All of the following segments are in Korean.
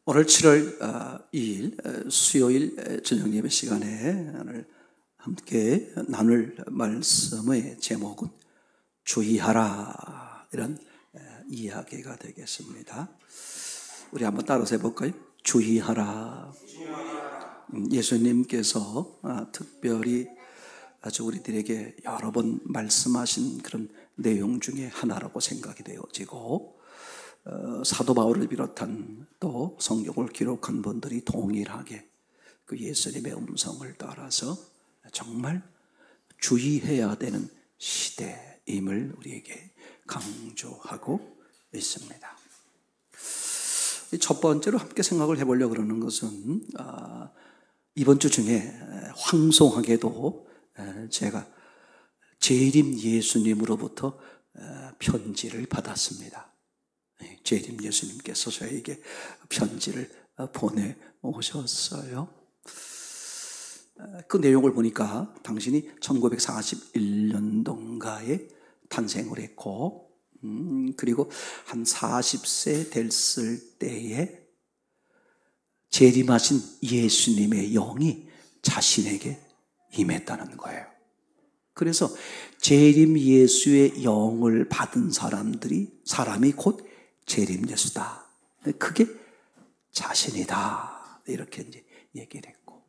오늘 7월 2일 수요일 저녁 예배 시간에 오늘 함께 나눌 말씀의 제목은 주의하라, 이런 이야기가 되겠습니다. 우리 한번 따라서 해볼까요? 주의하라. 예수님께서 특별히 아주 우리들에게 여러 번 말씀하신 그런 내용 중에 하나라고 생각이 되어지고, 사도 바울을 비롯한 또 성경을 기록한 분들이 동일하게 그 예수님의 음성을 따라서 정말 주의해야 되는 시대임을 우리에게 강조하고 있습니다. 첫 번째로 함께 생각을 해보려고 그러는 것은 이번 주 중에 황송하게도 제가 재림 예수님으로부터 편지를 받았습니다. 재림 예수님께서 저에게 편지를 보내오셨어요. 그 내용을 보니까 당신이 1941년도인가에 탄생을 했고, 그리고 한 40세 됐을 때에 재림하신 예수님의 영이 자신에게 임했다는 거예요. 그래서 재림 예수의 영을 받은 사람이 곧 재림 예수다. 그게 자신이다. 이렇게 이제 얘기를 했고,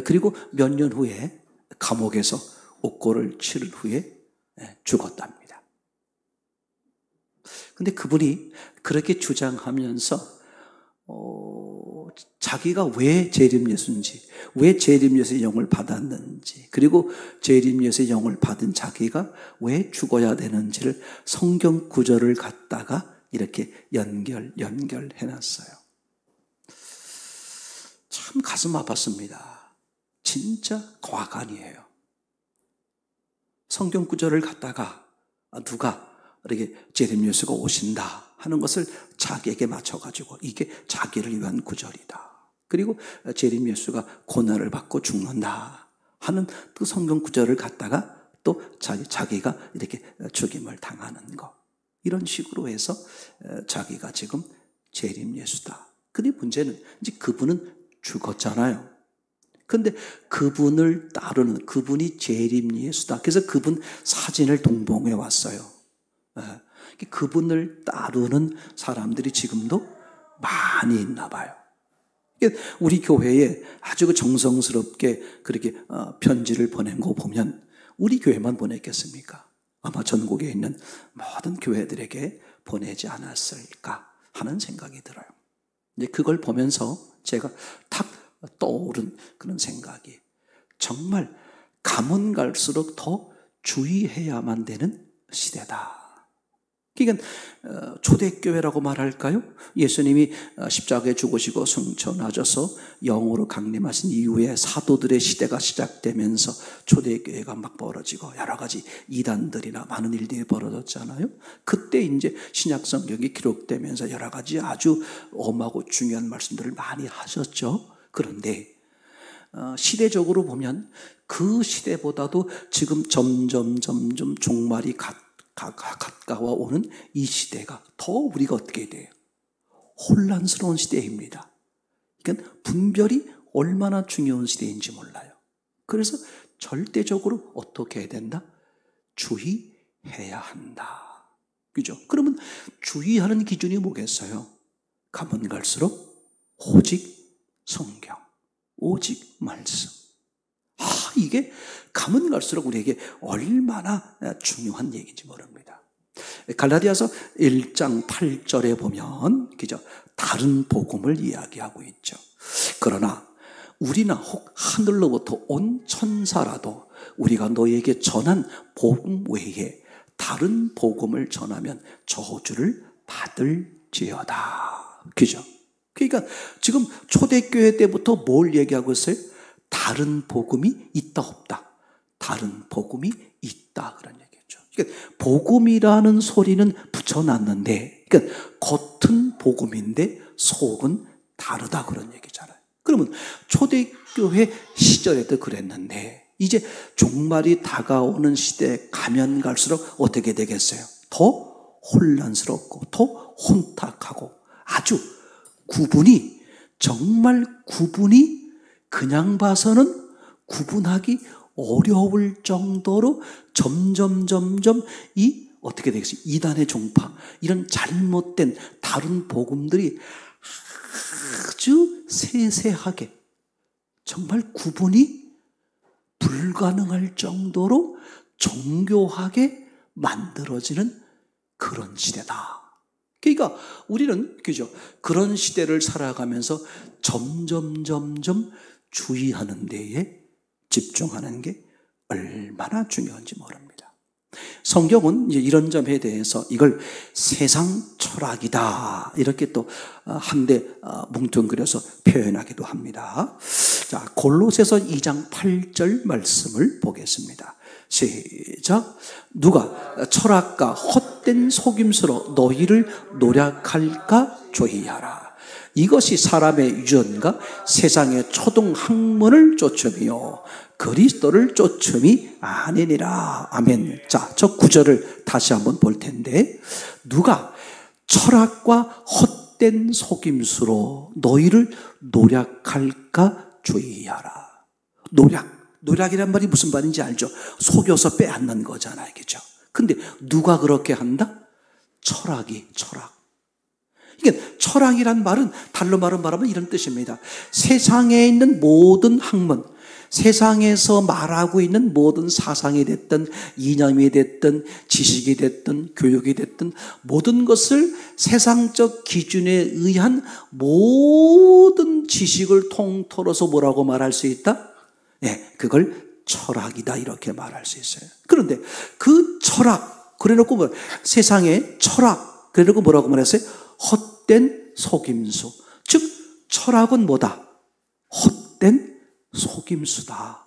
그리고 몇 년 후에 감옥에서 옥고를 치른 후에 죽었답니다. 근데 그분이 그렇게 주장하면서 자기가 왜 재림 예수인지, 왜 재림 예수의 영을 받았는지, 그리고 재림 예수의 영을 받은 자기가 왜 죽어야 되는지를 성경 구절을 갖다가 이렇게 연결해놨어요. 참 가슴 아팠습니다. 진짜 과간이에요. 성경 구절을 갖다가 누가 이렇게 재림 예수가 오신다 하는 것을 자기에게 맞춰가지고 이게 자기를 위한 구절이다. 그리고 재림 예수가 고난을 받고 죽는다 하는 그 성경 구절을 갖다가 또 자기가 이렇게 죽임을 당하는 거, 이런 식으로 해서 자기가 지금 재림 예수다. 근데 문제는 이제 그분은 죽었잖아요. 근데 그분을 따르는, 그분이 재림 예수다. 그래서 그분 사진을 동봉해 왔어요. 그분을 따르는 사람들이 지금도 많이 있나 봐요. 우리 교회에 아주 정성스럽게 그렇게 편지를 보낸 거 보면 우리 교회만 보냈겠습니까? 아마 전국에 있는 모든 교회들에게 보내지 않았을까 하는 생각이 들어요. 이제 그걸 보면서 제가 탁 떠오른 그런 생각이, 정말 가면 갈수록 더 주의해야만 되는 시대다. 그러니까 초대교회라고 말할까요? 예수님이 십자가에 죽으시고 승천하셔서 영으로 강림하신 이후에 사도들의 시대가 시작되면서 초대교회가 막 벌어지고 여러 가지 이단들이나 많은 일들이 벌어졌잖아요. 그때 이제 신약 성경이 기록되면서 여러 가지 아주 엄하고 중요한 말씀들을 많이 하셨죠. 그런데 시대적으로 보면 그 시대보다도 지금 점점 종말이 가까워오는 이 시대가 더 우리가 어떻게 돼요? 혼란스러운 시대입니다. 그러니까 분별이 얼마나 중요한 시대인지 몰라요. 그래서 절대적으로 어떻게 해야 된다? 주의해야 한다. 그죠? 그러면 주의하는 기준이 뭐겠어요? 가면 갈수록 오직 성경, 오직 말씀. 이게 가면 갈수록 우리에게 얼마나 중요한 얘기인지 모릅니다. 갈라디아서 1장 8절에 보면 그죠? 다른 복음을 이야기하고 있죠. 그러나 우리나 혹 하늘로부터 온 천사라도 우리가 너에게 전한 복음 외에 다른 복음을 전하면 저주를 받을지어다. 그죠? 그러니까 지금 초대교회 때부터 뭘 얘기하고 있어요? 다른 복음이 있다 없다? 다른 복음이 있다, 그런 얘기죠. 그러니까 복음이라는 소리는 붙여놨는데, 그러니까 겉은 복음인데 속은 다르다, 그런 얘기잖아요. 그러면 초대교회 시절에도 그랬는데 이제 종말이 다가오는 시대에 가면 갈수록 어떻게 되겠어요? 더 혼란스럽고 더 혼탁하고 아주 정말 구분이 그냥 봐서는 구분하기 어려울 정도로 점점 어떻게 되겠어요? 이단의 종파, 이런 잘못된 다른 복음들이 아주 세세하게 정말 구분이 불가능할 정도로 정교하게 만들어지는 그런 시대다. 그러니까 우리는 그죠? 그런 시대를 살아가면서 점점 주의하는 데에 집중하는 게 얼마나 중요한지 모릅니다. 성경은 이제 이런 점에 대해서 이걸 세상 철학이다 이렇게 또 한데 뭉뚱그려서 표현하기도 합니다. 자, 골로새서 2장 8절 말씀을 보겠습니다. 시작. 누가 철학과 헛된 속임수로 너희를 노략할까 조의하라. 이것이 사람의 유전과 세상의 초등 학문을 쫓음이요 그리스도를 쫓음이 아니니라. 아멘. 자, 저 구절을 다시 한번 볼 텐데, 누가 철학과 헛된 속임수로 너희를 노략할까 주의하라. 노략이란 말이 무슨 말인지 알죠? 속여서 빼앗는 거잖아요. 그죠? 근데 누가 그렇게 한다? 철학. 이게 철학이란 말은 달로 말하면 이런 뜻입니다. 세상에 있는 모든 학문, 세상에서 말하고 있는 모든 사상이 됐든 이념이 됐든 지식이 됐든 교육이 됐든 모든 것을 세상적 기준에 의한 모든 지식을 통틀어서 뭐라고 말할 수 있다? 네, 그걸 철학이다 이렇게 말할 수 있어요. 그런데 그 철학 그래놓고 뭐 세상의 철학 그래놓고 뭐라고 말했어요? 헛된 속임수. 즉 철학은 뭐다? 헛된 속임수다.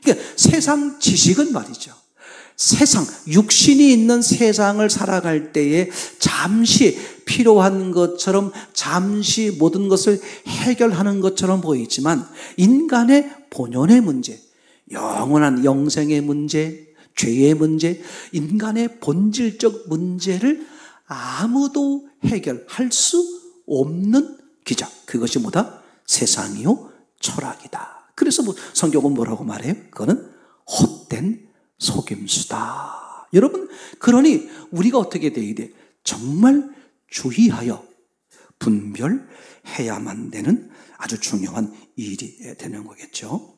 그러니까 세상 지식은 말이죠. 세상, 육신이 있는 세상을 살아갈 때에 잠시 필요한 것처럼 잠시 모든 것을 해결하는 것처럼 보이지만 인간의 본연의 문제, 영원한 영생의 문제, 죄의 문제, 인간의 본질적 문제를 아무도 해결할 수 없는 기적. 그것이 뭐다? 세상이요 철학이다. 그래서 성경은 뭐라고 말해요? 그거는 헛된 속임수다. 여러분, 그러니 우리가 어떻게 돼야 돼? 정말 주의하여 분별해야만 되는 아주 중요한 일이 되는 거겠죠.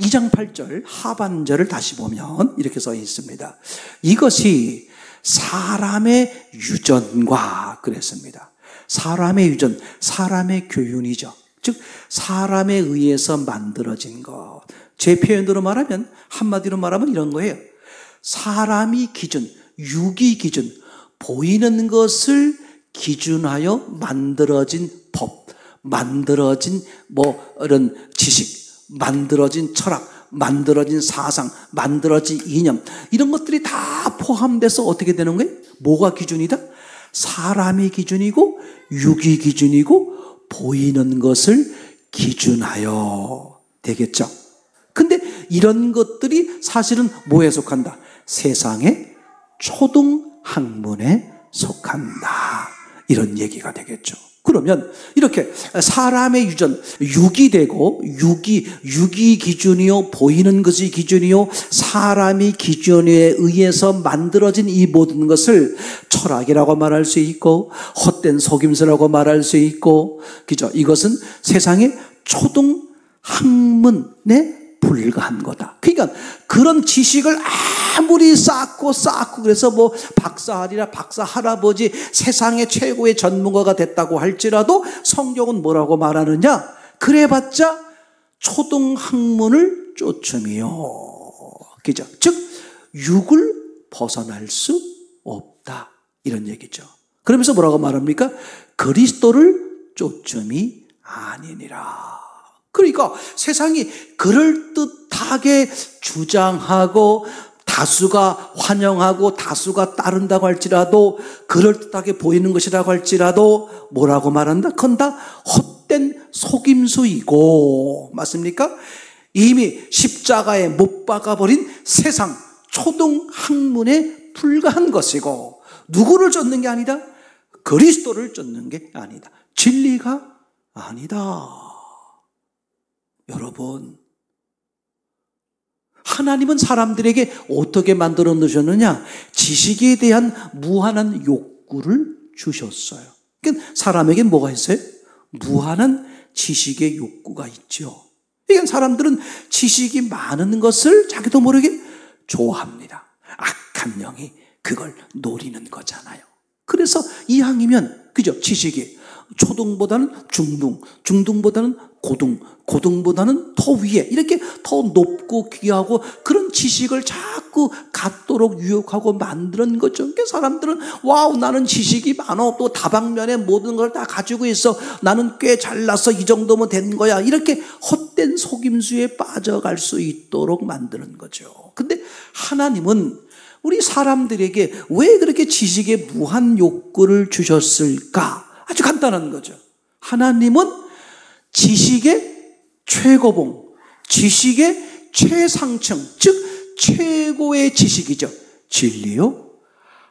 2장 8절 하반절을 다시 보면 이렇게 써 있습니다. 이것이 사람의 유전과 그랬습니다. 사람의 유전, 사람의 교훈이죠. 즉 사람에 의해서 만들어진 것. 제 표현으로 말하면, 한마디로 말하면 이런 거예요. 사람이 기준, 육이 기준, 보이는 것을 기준하여 만들어진 법, 만들어진 이런 지식, 만들어진 철학, 만들어진 사상, 만들어진 이념, 이런 것들이 다 포함돼서 어떻게 되는 거예요? 뭐가 기준이다? 사람이 기준이고 육이 기준이고 보이는 것을 기준하여 되겠죠. 근데 이런 것들이 사실은 뭐에 속한다? 세상의 초등학문에 속한다. 이런 얘기가 되겠죠. 그러면 이렇게 사람의 유전, 육이 되고 육이 기준이요 보이는 것이 기준이요 사람이 기준에 의해서 만들어진 이 모든 것을 철학이라고 말할 수 있고 헛된 속임수라고 말할 수 있고, 그죠? 이것은 세상의 초등학문에 불과한 거다. 그러니까 그런 지식을 아무리 쌓고 그래서 박사하리라 박사 할아버지 세상의 최고의 전문가가 됐다고 할지라도 성경은 뭐라고 말하느냐? 그래봤자 초등학문을 쫓음이요. 그죠? 즉 육을 벗어날 수 없다. 이런 얘기죠. 그러면서 뭐라고 말합니까? 그리스도를 쫓음이 아니니라. 그러니까 세상이 그럴듯하게 주장하고 다수가 환영하고 다수가 따른다고 할지라도 그럴듯하게 보이는 것이라고 할지라도 뭐라고 말한다? 그건 다 헛된 속임수이고, 맞습니까? 이미 십자가에 못 박아버린 세상 초등학문에 불과한 것이고, 누구를 쫓는 게 아니다? 그리스도를 쫓는 게 아니다. 진리가 아니다. 여러분, 하나님은 사람들에게 어떻게 만들어 놓으셨느냐? 지식에 대한 무한한 욕구를 주셨어요. 그러니까 사람에게 뭐가 있어요? 무한한 지식의 욕구가 있죠. 그러니까 사람들은 지식이 많은 것을 자기도 모르게 좋아합니다. 악한 영이 그걸 노리는 거잖아요. 그래서 이왕이면 그죠? 지식이 초등보다는 중등, 중등보다는 고등, 고등보다는 더 위에 이렇게 더 높고 귀하고 그런 지식을 자꾸 갖도록 유혹하고 만드는 거죠. 그러니까 사람들은 와우, 나는 지식이 많어, 또 다방면에 모든 걸 다 가지고 있어, 나는 꽤 잘났어, 이 정도면 된 거야, 이렇게 헛된 속임수에 빠져갈 수 있도록 만드는 거죠. 근데 하나님은 우리 사람들에게 왜 그렇게 지식의 무한 욕구를 주셨을까? 아주 간단한 거죠. 하나님은 지식의 최고봉, 지식의 최상층, 즉 최고의 지식이죠. 진리요.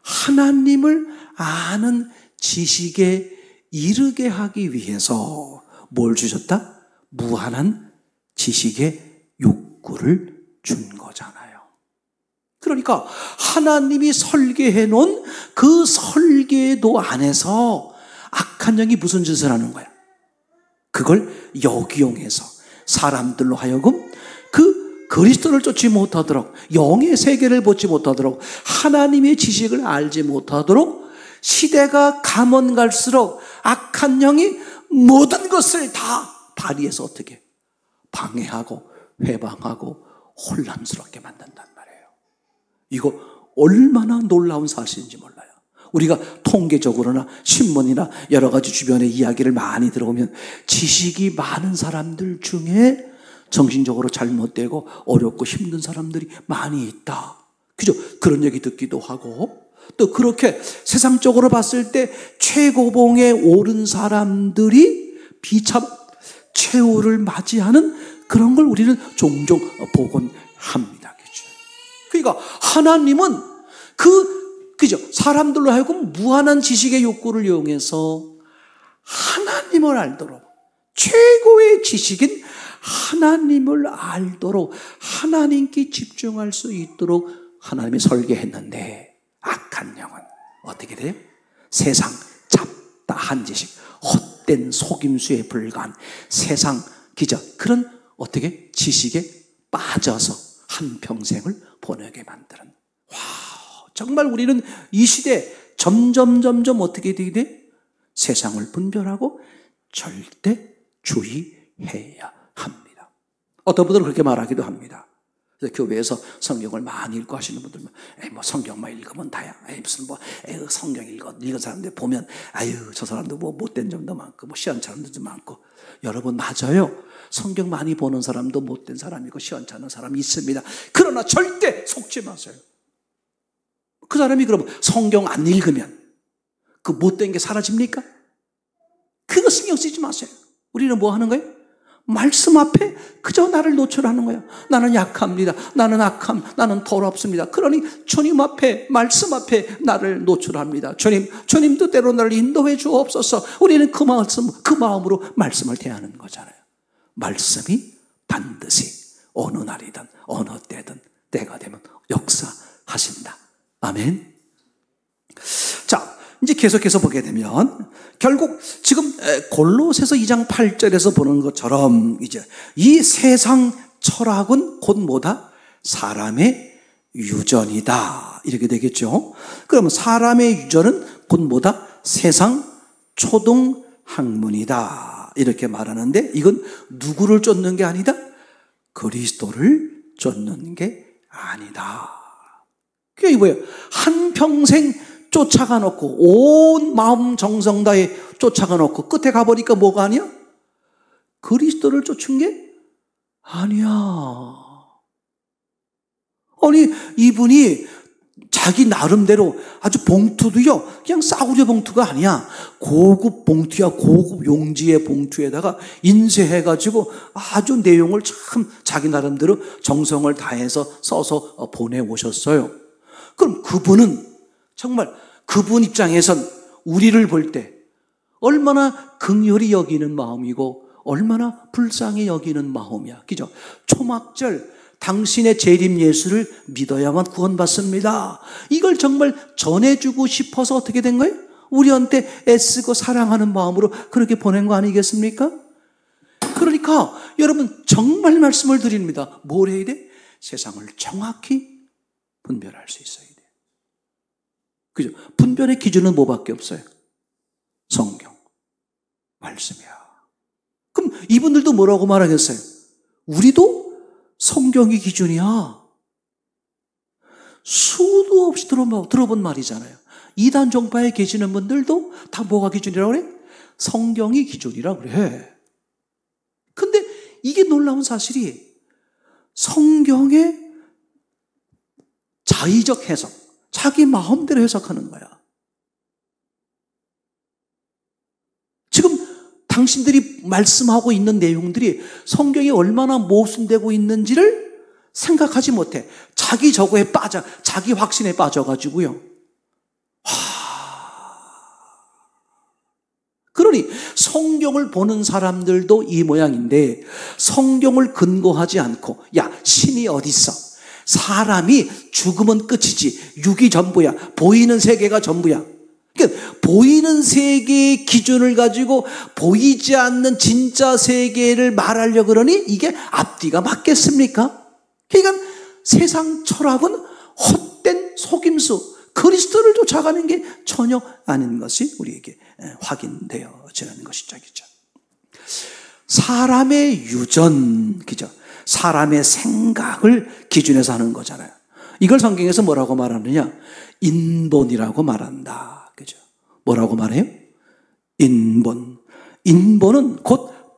하나님을 아는 지식에 이르게 하기 위해서 뭘 주셨다? 무한한 지식의 욕구를 준 거잖아요. 그러니까 하나님이 설계해 놓은 그 설계도 안에서 악한 영이 무슨 짓을 하는 거야? 그걸 역이용해서 사람들로 하여금 그 그리스도를 쫓지 못하도록, 영의 세계를 보지 못하도록, 하나님의 지식을 알지 못하도록 시대가 가면 갈수록 악한 영이 모든 것을 다 발휘해서 어떻게 방해하고 회방하고 혼란스럽게 만든단 말이에요. 이거 얼마나 놀라운 사실인지 몰라요. 우리가 통계적으로나 신문이나 여러 가지 주변의 이야기를 많이 들어보면 지식이 많은 사람들 중에 정신적으로 잘못되고 어렵고 힘든 사람들이 많이 있다. 그죠? 그런 얘기 듣기도 하고, 또 그렇게 세상적으로 봤을 때 최고봉에 오른 사람들이 비참 최후를 맞이하는 그런 걸 우리는 종종 보곤 합니다. 그죠? 그러니까 하나님은 그죠? 사람들로 하여금 무한한 지식의 욕구를 이용해서 하나님을 알도록, 최고의 지식인 하나님을 알도록, 하나님께 집중할 수 있도록 하나님이 설계했는데, 악한 영은 어떻게 돼요? 세상 잡다한 지식, 헛된 속임수에 불과한 세상 기적, 그런 어떻게 지식에 빠져서 한평생을 보내게 만드는, 와, 정말 우리는 이 시대에 점점 어떻게 되게 돼? 세상을 분별하고 절대 주의해야 합니다. 어떤 분들은 그렇게 말하기도 합니다. 그래서 교회에서 성경을 많이 읽고 하시는 분들은 뭐 성경만 읽으면 다야. 무슨 성경 읽은 사람들 보면 저 사람도 뭐 못된 점도 많고 뭐 시원찮은 점도 많고. 여러분, 맞아요. 성경 많이 보는 사람도 못된 사람이고 시원찮은 사람이 있습니다. 그러나 절대 속지 마세요. 그 사람이 그러면 성경 안 읽으면 그 못된 게 사라집니까? 그거 신경 쓰지 마세요. 우리는 뭐 하는 거예요? 말씀 앞에 그저 나를 노출하는 거예요. 나는 약합니다. 나는 악함, 나는 더럽습니다. 그러니 주님 앞에, 말씀 앞에 나를 노출합니다. 주님도 때로 나를 인도해 주옵소서. 우리는 그 마음으로 말씀을 대하는 거잖아요. 말씀이 반드시 어느 날이든 어느 때든 때가 되면 역사하신다. 아멘. 자, 이제 계속해서 보게 되면 결국 지금 골로새서 2장 8절에서 보는 것처럼 이제 이 세상 철학은 곧 뭐다? 사람의 유전이다. 이렇게 되겠죠. 그러면 사람의 유전은 곧 뭐다? 세상 초등 학문이다. 이렇게 말하는데 이건 누구를 쫓는 게 아니다? 그리스도를 쫓는 게 아니다. 그게 뭐예요? 한평생 쫓아가 놓고 온 마음 정성 다해 쫓아가 놓고 끝에 가보니까 뭐가 아니야? 그리스도를 쫓은 게 아니야. 아니, 이분이 자기 나름대로 아주 봉투도요, 그냥 싸구려 봉투가 아니야. 고급 봉투야. 고급 용지의 봉투에다가 인쇄해가지고 아주 내용을 참 자기 나름대로 정성을 다해서 써서 보내오셨어요. 그럼 그분은 정말 그분 입장에선 우리를 볼 때 얼마나 긍휼히 여기는 마음이고 얼마나 불쌍히 여기는 마음이야. 그죠? 초막절 당신의 재림 예수를 믿어야만 구원받습니다. 이걸 정말 전해주고 싶어서 어떻게 된 거예요? 우리한테 애쓰고 사랑하는 마음으로 그렇게 보낸 거 아니겠습니까? 그러니까 여러분 정말 말씀을 드립니다. 뭘 해야 돼? 세상을 정확히 분별할 수 있어야 돼. 그죠? 분별의 기준은 뭐밖에 없어요? 성경, 말씀이야. 그럼 이분들도 뭐라고 말하겠어요? 우리도 성경이 기준이야. 수도 없이 들어본 말이잖아요. 이단 종파에 계시는 분들도 다 뭐가 기준이라고 그래? 성경이 기준이라고 그래. 근데 이게 놀라운 사실이 성경의 자의적 해석, 자기 마음대로 해석하는 거야. 지금 당신들이 말씀하고 있는 내용들이 성경에 얼마나 모순되고 있는지를 생각하지 못해. 자기 저거에 빠져, 자기 확신에 빠져가지고요. 그러니 성경을 보는 사람들도 이 모양인데 성경을 근거하지 않고 야, 신이 어디 있어? 사람이 죽으면 끝이지. 육이 전부야. 보이는 세계가 전부야. 그러니까 보이는 세계의 기준을 가지고 보이지 않는 진짜 세계를 말하려고 그러니 이게 앞뒤가 맞겠습니까? 그러니까 세상 철학은 헛된 속임수, 그리스도를 쫓아가는 게 전혀 아닌 것이 우리에게 확인되어지는 것이죠. 사람의 유전, 그죠? 사람의 생각을 기준해서 하는 거잖아요. 이걸 성경에서 뭐라고 말하느냐? 인본이라고 말한다. 그죠? 뭐라고 말해요? 인본. 인본은 곧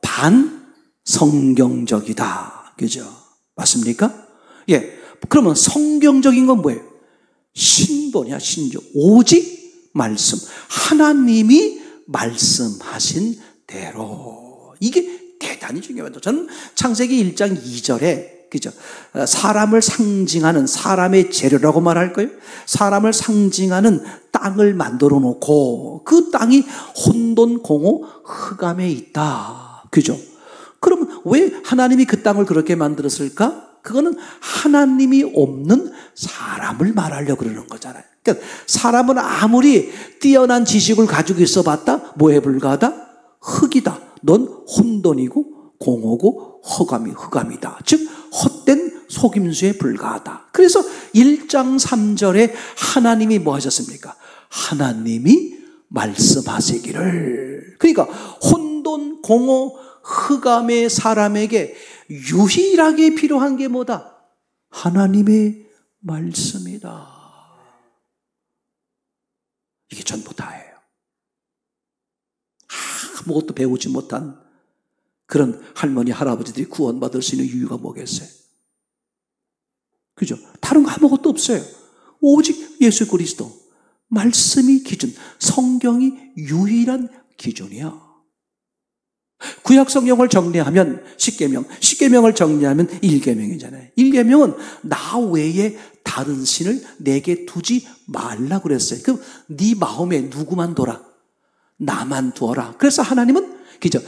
반성경적이다. 그죠? 맞습니까? 예. 그러면 성경적인 건 뭐예요? 신본이야, 신조. 오직 말씀. 하나님이 말씀하신 대로. 이게 대단히 중요하죠. 저는 창세기 1장 2절에, 그죠? 사람을 상징하는 사람의 재료라고 말할 거예요. 사람을 상징하는 땅을 만들어 놓고 그 땅이 혼돈, 공허, 흑암에 있다. 그죠? 그럼 왜 하나님이 그 땅을 그렇게 만들었을까? 그거는 하나님이 없는 사람을 말하려고 그러는 거잖아요. 그러니까 사람은 아무리 뛰어난 지식을 가지고 있어 봤다? 뭐에 불과하다? 흙이다. 넌 혼돈이고 공허고 흑암이다. 즉 헛된 속임수에 불과하다. 그래서 1장 3절에 하나님이 뭐 하셨습니까? 하나님이 말씀하시기를. 그러니까 혼돈, 공허, 흑암의 사람에게 유일하게 필요한 게 뭐다? 하나님의 말씀이다. 이게 전부 다예요. 아무것도 배우지 못한 그런 할머니, 할아버지들이 구원받을 수 있는 이유가 뭐겠어요? 그죠? 다른 거 아무것도 없어요. 오직 예수 그리스도. 말씀이 기준. 성경이 유일한 기준이야. 구약 성경을 정리하면 10계명, 10계명을 정리하면 1계명이잖아요. 1계명은 나 외에 다른 신을 내게 두지 말라 그랬어요. 그럼 네 마음에 누구만 둬라? 나만 두어라. 그래서 하나님은 그죠?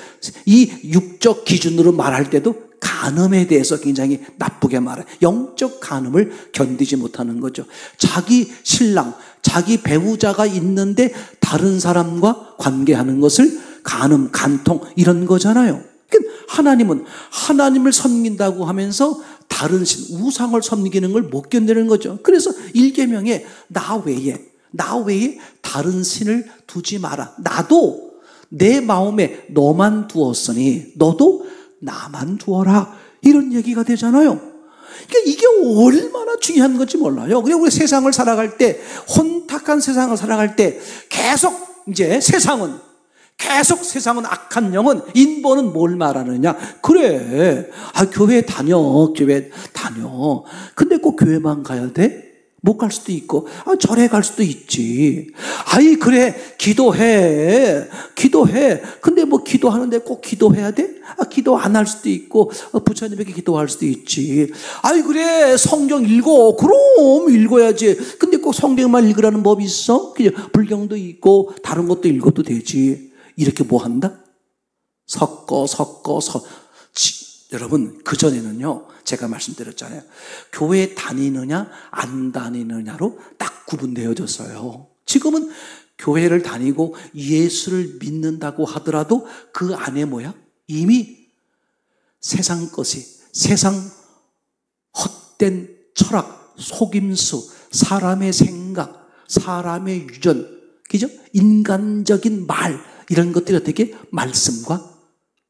이 육적 기준으로 말할 때도 간음에 대해서 굉장히 나쁘게 말해요. 영적 간음을 견디지 못하는 거죠. 자기 신랑, 자기 배우자가 있는데 다른 사람과 관계하는 것을 간음, 간통 이런 거잖아요. 그러니까 하나님은 하나님을 섬긴다고 하면서 다른 신, 우상을 섬기는 걸 못 견디는 거죠. 그래서 1계명에 나 외에 다른 신을 두지 마라. 나도 내 마음에 너만 두었으니 너도 나만 두어라. 이런 얘기가 되잖아요. 그러니까 이게 얼마나 중요한 건지 몰라요. 그냥 우리 세상을 살아갈 때, 혼탁한 세상을 살아갈 때 계속 세상은 악한 영은, 인본은 뭘 말하느냐? 그래, 교회 다녀. 근데 꼭 교회만 가야 돼? 못 갈 수도 있고, 절에 갈 수도 있지. 그래, 기도해. 근데 뭐 기도하는데 꼭 기도해야 돼? 기도 안 할 수도 있고, 부처님에게 기도할 수도 있지. 그래, 성경 읽어. 그럼 읽어야지. 근데 꼭 성경만 읽으라는 법이 있어? 그냥 불경도 있고, 다른 것도 읽어도 되지. 이렇게 뭐 한다? 섞어. 여러분, 그전에는요, 제가 말씀드렸잖아요. 교회 다니느냐, 안 다니느냐로 딱 구분되어졌어요. 지금은 교회를 다니고 예수를 믿는다고 하더라도 그 안에 뭐야? 이미 세상 것이, 세상 헛된 철학, 속임수, 사람의 생각, 사람의 유전, 그죠? 인간적인 말, 이런 것들이 어떻게 말씀과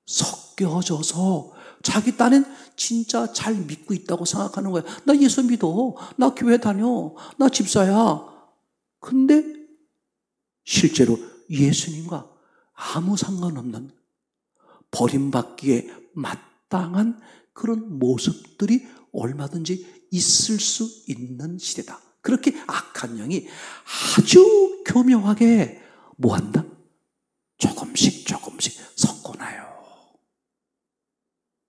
섞여져서 자기 딴엔 진짜 잘 믿고 있다고 생각하는 거야. 나 예수 믿어. 나 교회 다녀. 나 집사야. 근데 실제로 예수님과 아무 상관없는 버림받기에 마땅한 그런 모습들이 얼마든지 있을 수 있는 시대다. 그렇게 악한 영이 아주 교묘하게 뭐한다? 조금씩 섞어놔요.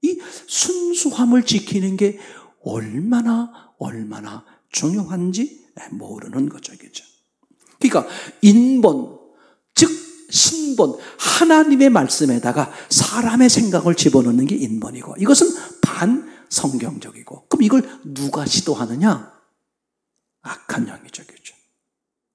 이 순수함을 지키는 게 얼마나 중요한지 모르는 거죠. 그죠? 그러니까 인본, 즉 신본, 하나님의 말씀에다가 사람의 생각을 집어넣는 게 인본이고, 이것은 반성경적이고, 그럼 이걸 누가 시도하느냐? 악한 영이죠. 그죠?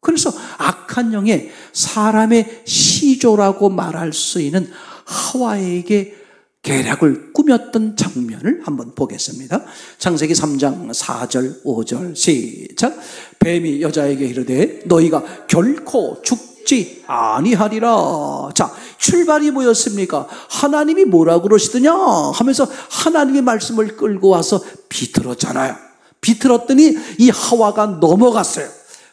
그래서 악한 영의 사람의 시조라고 말할 수 있는 하와에게 계략을 꾸몄던 장면을 한번 보겠습니다. 창세기 3장 4절 5절 시작. 뱀이 여자에게 이르되 너희가 결코 죽지 아니하리라. 자, 출발이 뭐였습니까? 하나님이 뭐라고 그러시더냐 하면서 하나님의 말씀을 끌고 와서 비틀었잖아요. 비틀었더니 이 하와가 넘어갔어요.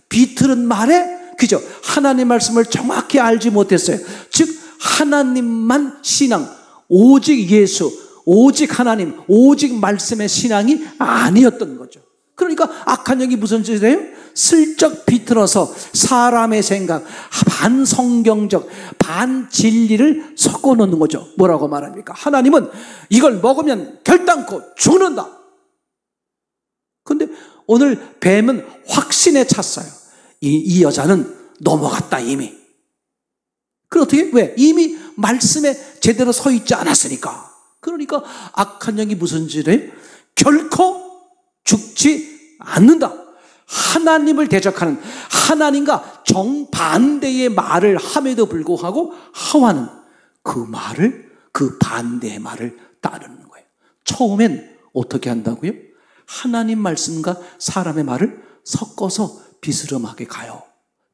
비틀은 말에, 그죠? 하나님의 말씀을 정확히 알지 못했어요. 즉 하나님만 신앙, 오직 예수, 오직 하나님, 오직 말씀의 신앙이 아니었던 거죠. 그러니까 악한 영이 무슨 짓을 해요? 슬쩍 비틀어서 사람의 생각, 반성경적, 반진리를 섞어 놓는 거죠. 뭐라고 말합니까? 하나님은 이걸 먹으면 결단코 죽는다. 근데 오늘 뱀은 확신에 찼어요. 이 여자는 넘어갔다 이미. 그럼 어떻게? 왜? 이미 말씀에 제대로 서 있지 않았으니까. 그러니까 악한 영이 무슨 짓을 해요? 결코 죽지 않는다. 하나님을 대적하는, 하나님과 정반대의 말을 함에도 불구하고 하와는 그 반대의 말을 따르는 거예요. 처음엔 어떻게 한다고요? 하나님 말씀과 사람의 말을 섞어서 비스름하게 가요.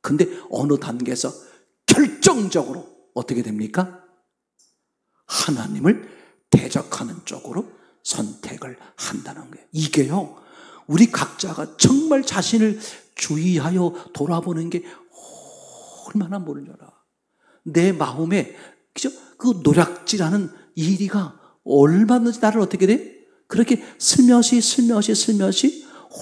근데 어느 단계에서 결정적으로 어떻게 됩니까? 하나님을 대적하는 쪽으로 선택을 한다는 거예요. 이게요, 우리 각자가 정말 자신을 주의하여 돌아보는 게 얼마나 모르는 줄 알아. 내 마음에, 그죠? 그 노략질하는 이리가 얼마든지 나를 어떻게 돼? 그렇게 슬며시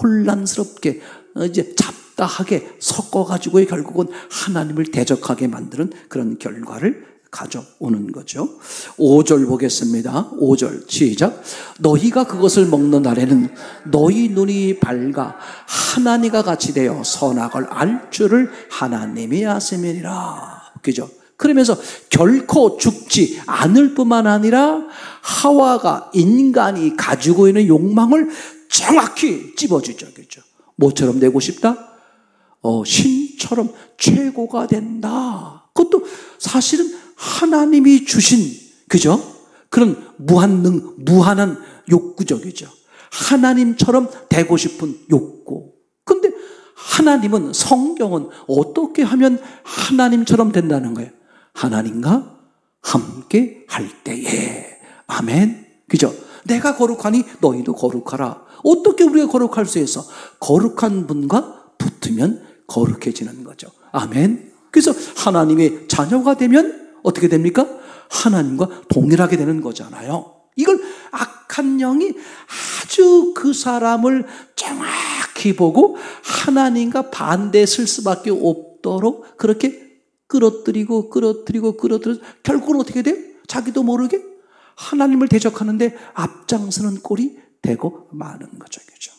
혼란스럽게 이제 잡다하게 섞어가지고 결국은 하나님을 대적하게 만드는 그런 결과를 가져오는 거죠. 5절 보겠습니다. 5절 시작. 너희가 그것을 먹는 날에는 너희 눈이 밝아 하나님과 같이 되어 선악을 알 줄을 하나님이 아심이니라. 그죠? 그러면서 결코 죽지 않을 뿐만 아니라 하와가 인간이 가지고 있는 욕망을 정확히 찝어주죠. 그죠? 뭐처럼 되고 싶다? 신처럼 최고가 된다. 그것도 사실은 하나님이 주신, 그죠? 그런 무한한 욕구죠. 그죠? 하나님처럼 되고 싶은 욕구. 근데 하나님은, 성경은 어떻게 하면 하나님처럼 된다는 거예요? 하나님과 함께 할 때에. 아멘. 그죠? 내가 거룩하니 너희도 거룩하라. 어떻게 우리가 거룩할 수 있어? 거룩한 분과 붙으면 거룩해지는 거죠. 아멘. 그래서 하나님의 자녀가 되면 어떻게 됩니까? 하나님과 동일하게 되는 거잖아요. 이걸 악한 영이 아주 그 사람을 정확히 보고 하나님과 반대쓸 수밖에 없도록 그렇게 끌어들이고 결국은 어떻게 돼요? 자기도 모르게 하나님을 대적하는데 앞장서는 꼴이 되고 마는 거죠. 그죠?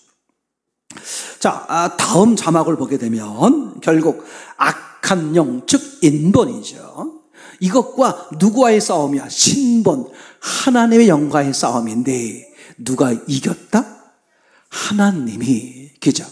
자, 다음 자막을 보게 되면 결국 악한 영, 즉 인본이죠. 이것과 누구와의 싸움이야? 신본, 하나님의 영과의 싸움인데 누가 이겼다? 하나님이. 그죠?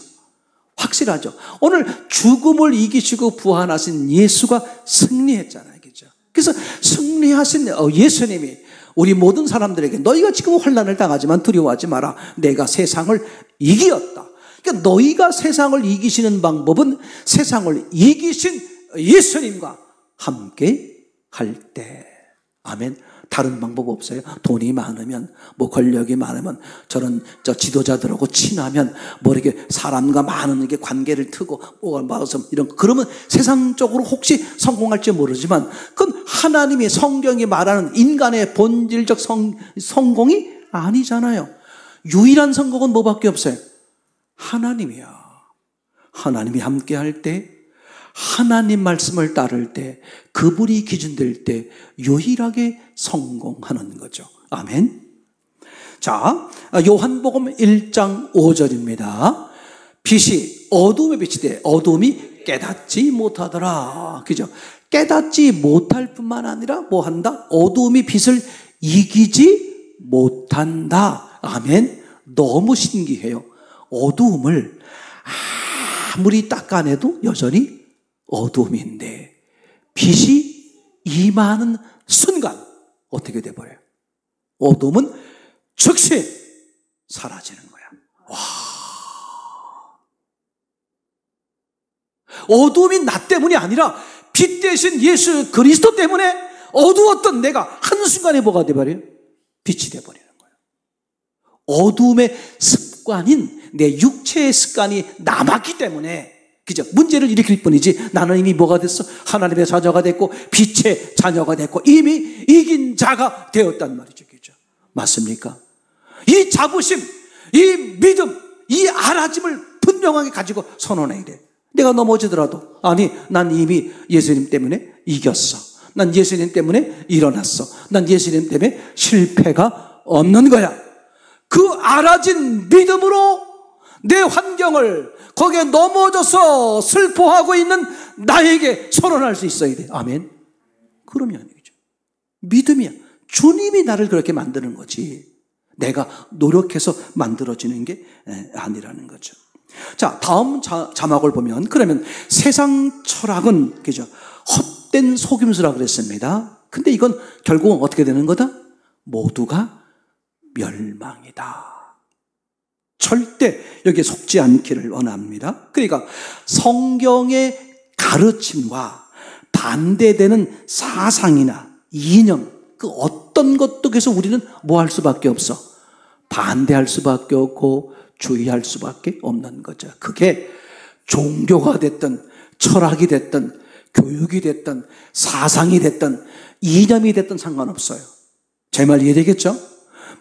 확실하죠? 오늘 죽음을 이기시고 부활하신 예수가 승리했잖아요. 그죠? 그래서 승리하신 예수님이 우리 모든 사람들에게 너희가 지금 환난을 당하지만 두려워하지 마라. 내가 세상을 이기었다. 그러니까 너희가 세상을 이기시는 방법은 세상을 이기신 예수님과 함께 할 때. 아멘. 다른 방법 없어요. 돈이 많으면, 뭐 권력이 많으면, 저 지도자들하고 친하면, 뭐 이렇게 사람과 많은 이렇게 관계를 트고, 뭐가 막아서 이런 거. 그러면 세상적으로 혹시 성공할지 모르지만, 그건 하나님이 성경이 말하는 인간의 본질적 성공이 아니잖아요. 유일한 성공은 뭐밖에 없어요? 하나님이야. 하나님이 함께 할 때, 하나님 말씀을 따를 때, 그분이 기준될 때 유일하게 성공하는 거죠. 아멘. 자, 요한복음 1장 5절입니다. 빛이 어둠에 비치되 어둠이 깨닫지 못하더라. 그죠? 깨닫지 못할 뿐만 아니라 뭐 한다? 어둠이 빛을 이기지 못한다. 아멘. 너무 신기해요. 어두움을 아무리 닦아내도 여전히 어둠인데 빛이 임하는 순간 어떻게 돼버려요? 어둠은 즉시 사라지는 거야. 와. 어둠이 나 때문이 아니라 빛 대신 예수 그리스도 때문에 어두웠던 내가 한순간에 뭐가 돼버려요? 빛이 돼버리는 거예요. 어둠의 습관인 내 육체의 습관이 남았기 때문에, 그죠? 문제를 일으킬 뿐이지 나는 이미 뭐가 됐어? 하나님의 자녀가 됐고 빛의 자녀가 됐고 이미 이긴 자가 되었단 말이죠. 그죠? 맞습니까? 이 자부심, 이 믿음, 이 알아짐을 분명하게 가지고 선언해야 돼. 내가 넘어지더라도 아니 난 이미 예수님 때문에 이겼어. 난 예수님 때문에 일어났어. 난 예수님 때문에 실패가 없는 거야. 그 알아진 믿음으로 내 환경을 거기에 넘어져서 슬퍼하고 있는 나에게 선언할 수 있어야 돼. 아멘. 그러면 아니죠. 믿음이야. 주님이 나를 그렇게 만드는 거지 내가 노력해서 만들어지는 게 아니라는 거죠. 자, 다음 자막을 보면 그러면 세상 철학은 그죠? 헛된 속임수라고 그랬습니다. 근데 이건 결국은 어떻게 되는 거다? 모두가 멸망이다. 절대 여기에 속지 않기를 원합니다. 그러니까 성경의 가르침과 반대되는 사상이나 이념, 그 어떤 것도 계속 우리는 뭐 할 수밖에 없어? 반대할 수밖에 없고 주의할 수밖에 없는 거죠. 그게 종교가 됐든 철학이 됐든 교육이 됐든 사상이 됐든 이념이 됐든 상관없어요. 제 말 이해되겠죠?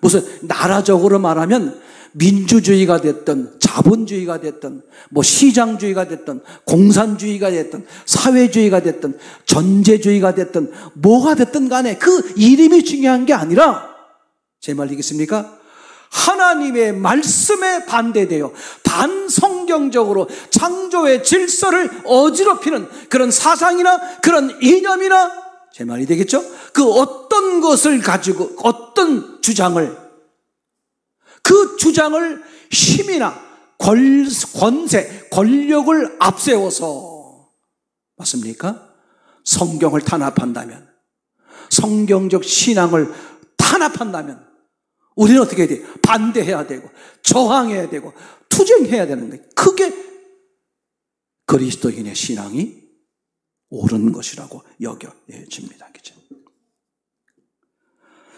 무슨 나라적으로 말하면 민주주의가 됐든 자본주의가 됐든 뭐 시장주의가 됐든 공산주의가 됐든 사회주의가 됐든 전제주의가 됐든 뭐가 됐든 간에 그 이름이 중요한 게 아니라 제 말 이겠습니까? 하나님의 말씀에 반대되어 반성경적으로 창조의 질서를 어지럽히는 그런 사상이나 그런 이념이나 제 말이 되겠죠? 그 어떤 것을 가지고 어떤 주장을 그 주장을 힘이나 권세, 권력을 앞세워서 맞습니까? 성경을 탄압한다면 성경적 신앙을 탄압한다면 우리는 어떻게 해야 돼요? 반대해야 되고 저항해야 되고 투쟁해야 되는 거예요. 그게 그리스도인의 신앙이 옳은 것이라고 여겨집니다. 그죠?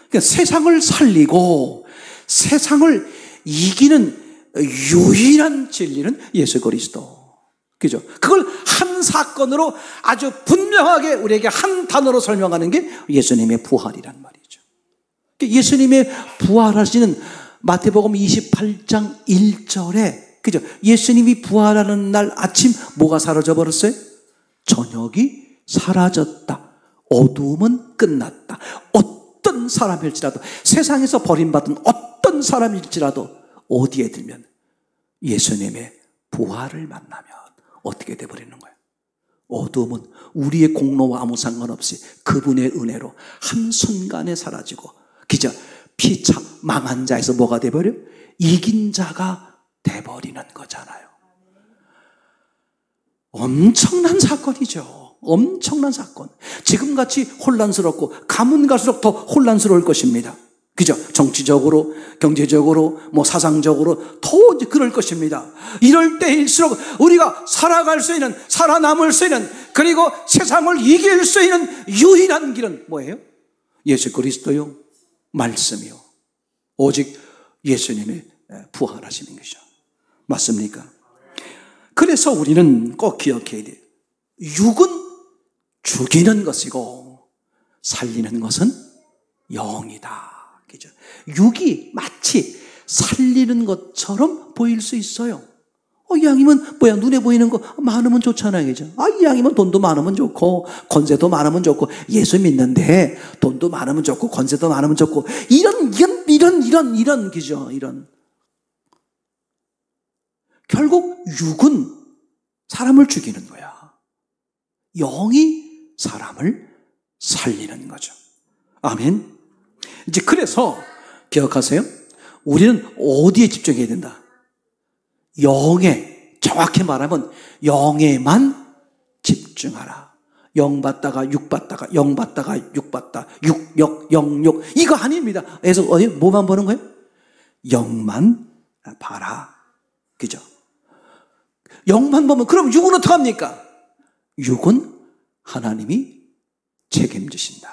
그러니까 세상을 살리고 세상을 이기는 유일한 진리는 예수 그리스도. 그죠? 그걸 한 사건으로 아주 분명하게 우리에게 한 단어로 설명하는 게 예수님의 부활이란 말이죠. 예수님의 부활하시는 마태복음 28장 1절에 그죠? 예수님이 부활하는 날 아침 뭐가 사라져 버렸어요? 저녁이 사라졌다. 어두움은 끝났다. 어떤 사람일지라도 세상에서 버림받은 어떤 사람일지라도 어디에 들면 예수님의 부활을 만나면 어떻게 돼버리는 거예요? 어둠은 우리의 공로와 아무 상관없이 그분의 은혜로 한순간에 사라지고 기저 피차 망한 자에서 뭐가 돼버려? 이긴 자가 돼버리는 거잖아요. 엄청난 사건이죠. 엄청난 사건. 지금같이 혼란스럽고 가면 갈수록 더 혼란스러울 것입니다. 그죠? 정치적으로, 경제적으로, 사상적으로 더 그럴 것입니다. 이럴 때일수록 우리가 살아갈 수 있는, 살아남을 수 있는, 그리고 세상을 이길 수 있는 유일한 길은 뭐예요? 예수 그리스도요, 말씀이요. 오직 예수님의 부활하시는 것이죠. 맞습니까? 그래서 우리는 꼭 기억해야 돼요. 육은 죽이는 것이고 살리는 것은 영이다. 그죠? 육이 마치 살리는 것처럼 보일 수 있어요. 이 양이면 눈에 보이는 거 많으면 좋잖아요. 그죠? 이 양이면 돈도 많으면 좋고 권세도 많으면 좋고 예수 믿는데 돈도 많으면 좋고 권세도 많으면 좋고 이런 그죠? 이런 결국 육은 사람을 죽이는 거야. 영이 사람을 살리는 거죠. 아멘. 이제 그래서 기억하세요. 우리는 어디에 집중해야 된다? 영에, 정확히 말하면 영에만 집중하라. 영 받다가 육 받다가 영 받다가 육 받다 영 이거 아닙니다. 그래서 뭐만 보는 거예요? 영만 봐라. 그죠? 영만 보면 그럼 육은 어떡합니까? 육은 하나님이 책임지신다.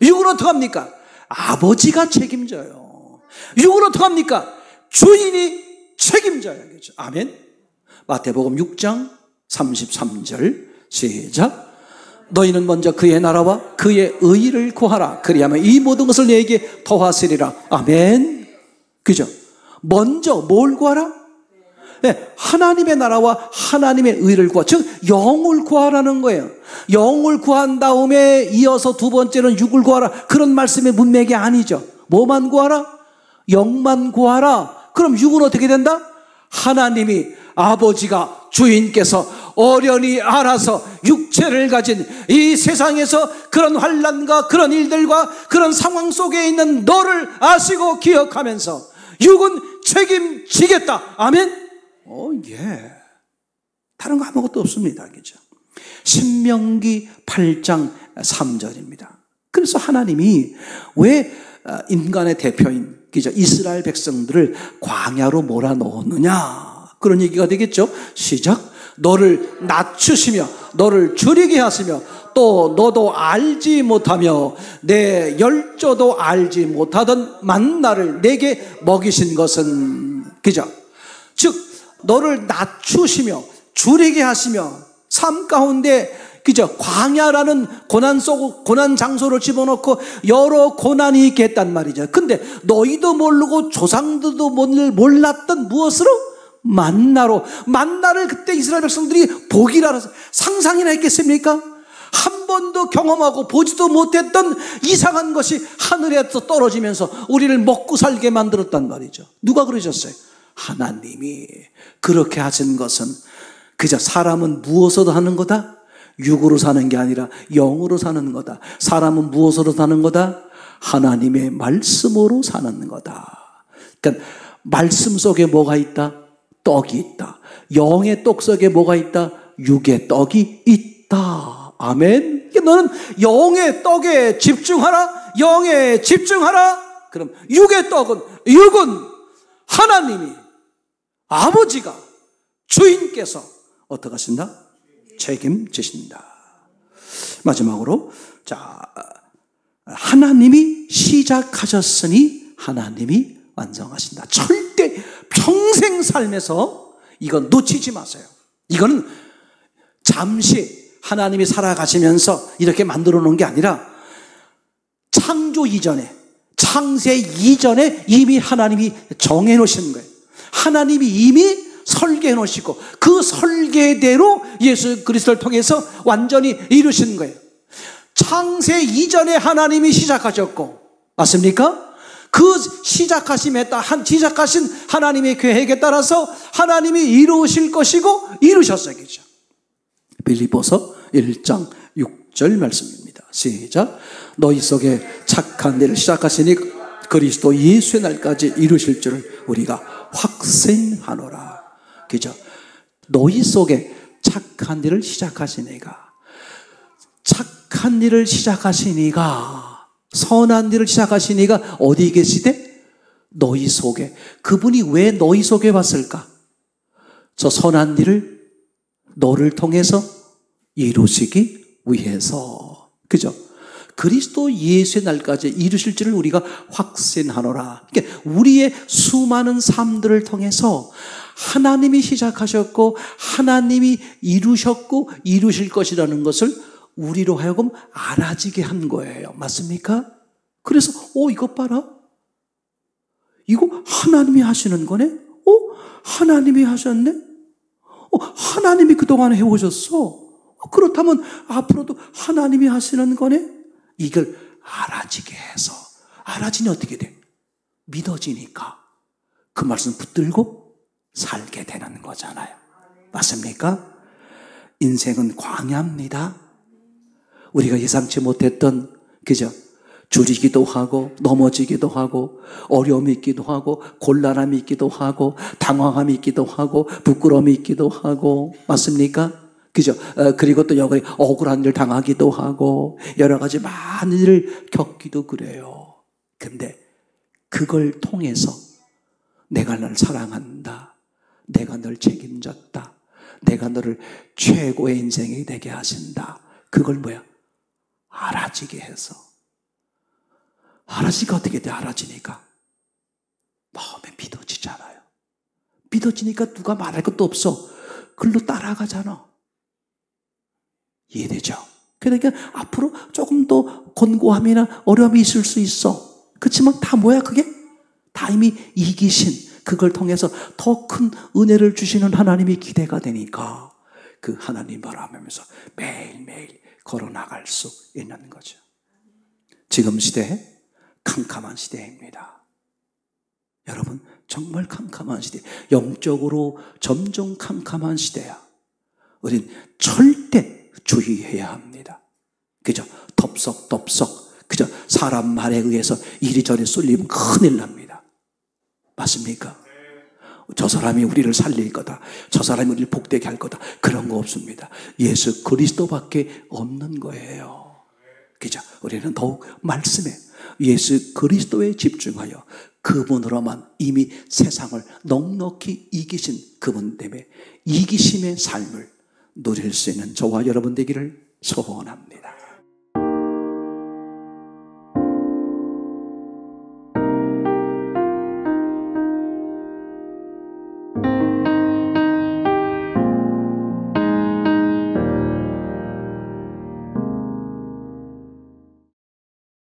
육은 어떡합니까? 아버지가 책임져요. 육은 어떡합니까? 주인이 책임져요. 그렇죠? 아멘. 마태복음 6장 33절 시작. 너희는 먼저 그의 나라와 그의 의를 구하라. 그리하면 이 모든 것을 너에게 더하시리라. 아멘. 그죠? 먼저 뭘 구하라? 네, 하나님의 나라와 하나님의 의를 구하, 즉 영을 구하라는 거예요. 영을 구한 다음에 이어서 두 번째는 육을 구하라. 그런 말씀의 문맥이 아니죠. 뭐만 구하라? 영만 구하라. 그럼 육은 어떻게 된다? 하나님이 아버지가 주인께서 어련히 알아서 육체를 가진 이 세상에서 그런 환난과 그런 일들과 그런 상황 속에 있는 너를 아시고 기억하면서 육은 책임지겠다. 아멘. 예. 다른 거 아무것도 없습니다. 그죠? 신명기 8장 3절입니다. 그래서 하나님이 왜 인간의 대표인 그죠? 이스라엘 백성들을 광야로 몰아넣었느냐? 그런 얘기가 되겠죠? 시작. 너를 낮추시며 너를 줄이게 하시며 또 너도 알지 못하며 내 열조도 알지 못하던 만나를 내게 먹이신 것은 그죠? 즉 너를 낮추시며 줄이게 하시며 삶 가운데 그죠? 광야라는 고난 장소를 집어넣고 여러 고난이 있겠단 말이죠. 근데 너희도 모르고 조상들도 몰랐던 무엇으로? 만나를 그때 이스라엘 백성들이 보기라 해서 상상이나 했겠습니까? 한 번도 경험하고 보지도 못했던 이상한 것이 하늘에서 떨어지면서 우리를 먹고 살게 만들었단 말이죠. 누가 그러셨어요? 하나님이. 그렇게 하신 것은 그저 사람은 무엇으로 사는 거다? 육으로 사는 게 아니라 영으로 사는 거다. 사람은 무엇으로 사는 거다? 하나님의 말씀으로 사는 거다. 그러니까 말씀 속에 뭐가 있다? 떡이 있다. 영의 떡 속에 뭐가 있다? 육의 떡이 있다. 아멘. 그러니까 너는 영의 떡에 집중하라. 영에 집중하라. 그럼 육의 떡은 하나님이 아버지가 주인께서 어떻게 하신다? 책임지신다. 마지막으로 하나님이 시작하셨으니 하나님이 완성하신다. 절대 평생 삶에서 이건 놓치지 마세요. 이거는 잠시 하나님이 살아가시면서 이렇게 만들어 놓은 게 아니라 창조 이전에 창세 이전에 이미 하나님이 정해 놓으신 거예요. 하나님이 이미 설계해 놓으시고 그 설계대로 예수 그리스도를 통해서 완전히 이루신 거예요. 창세 이전에 하나님이 시작하셨고 맞습니까? 그 시작하신 하나님의 계획에 따라서 하나님이 이루실 것이고 이루셨어요. 그죠? 빌립보서 1장 6절 말씀입니다. 시작. 너희 속에 착한 일을 시작하시니 그리스도 예수의 날까지 이루실 줄을 우리가 확신하노라. 그죠? 너희 속에 착한 일을 시작하시니가, 착한 일을 시작하시니가, 선한 일을 시작하시니가 어디 계시대? 너희 속에. 그분이 왜 너희 속에 왔을까? 저 선한 일을 너를 통해서 이루시기 위해서. 그죠? 그리스도 예수의 날까지 이루실 줄을 우리가 확신하노라. 그러니까 우리의 수많은 삶들을 통해서 하나님이 시작하셨고 하나님이 이루셨고 이루실 것이라는 것을 우리로 하여금 알아지게 한 거예요. 맞습니까? 그래서 이것 봐라. 이거 하나님이 하시는 거네? 하나님이 하셨네? 하나님이 그동안 해오셨어. 그렇다면 앞으로도 하나님이 하시는 거네? 이걸 알아지게 해서, 알아지니 어떻게 돼? 믿어지니까 그 말씀 붙들고 살게 되는 거잖아요. 맞습니까? 인생은 광야입니다. 우리가 예상치 못했던, 그죠? 줄이기도 하고 넘어지기도 하고 어려움이 있기도 하고 곤란함이 있기도 하고 당황함이 있기도 하고 부끄러움이 있기도 하고. 맞습니까? 그죠? 그리고 또 여기 억울한 일 당하기도 하고 여러 가지 많은 일을 겪기도 그래요. 근데 그걸 통해서 내가 널 사랑한다, 내가 널 책임졌다, 내가 너를 최고의 인생이 되게 하신다. 그걸 뭐야? 알아지게 해서. 알아지니까 어떻게 돼? 알아지니까 마음에 믿어지잖아요. 믿어지니까 누가 말할 것도 없어. 글로 따라가잖아. 이해되죠? 그러니까 앞으로 조금 더 곤고함이나 어려움이 있을 수 있어. 그렇지만 다 뭐야 그게? 다 이미 이기신, 그걸 통해서 더 큰 은혜를 주시는 하나님이 기대가 되니까 그 하나님 바라보면서 매일매일 걸어나갈 수 있는 거죠. 지금 시대 캄캄한 시대입니다. 여러분 정말 캄캄한 시대, 영적으로 점점 캄캄한 시대야. 우린 절대 주의해야 합니다. 그죠? 덥석 그죠? 사람 말에 의해서 이리저리 쏠리면 큰일 납니다. 맞습니까? 저 사람이 우리를 살릴 거다, 저 사람이 우리를 복되게 할 거다, 그런 거 없습니다. 예수 그리스도밖에 없는 거예요. 그죠? 우리는 더욱 말씀에 예수 그리스도에 집중하여 그분으로만 이미 세상을 넉넉히 이기신 그분 때문에 이기심의 삶을 누릴 수 있는 저와 여러분 되기를 소원합니다.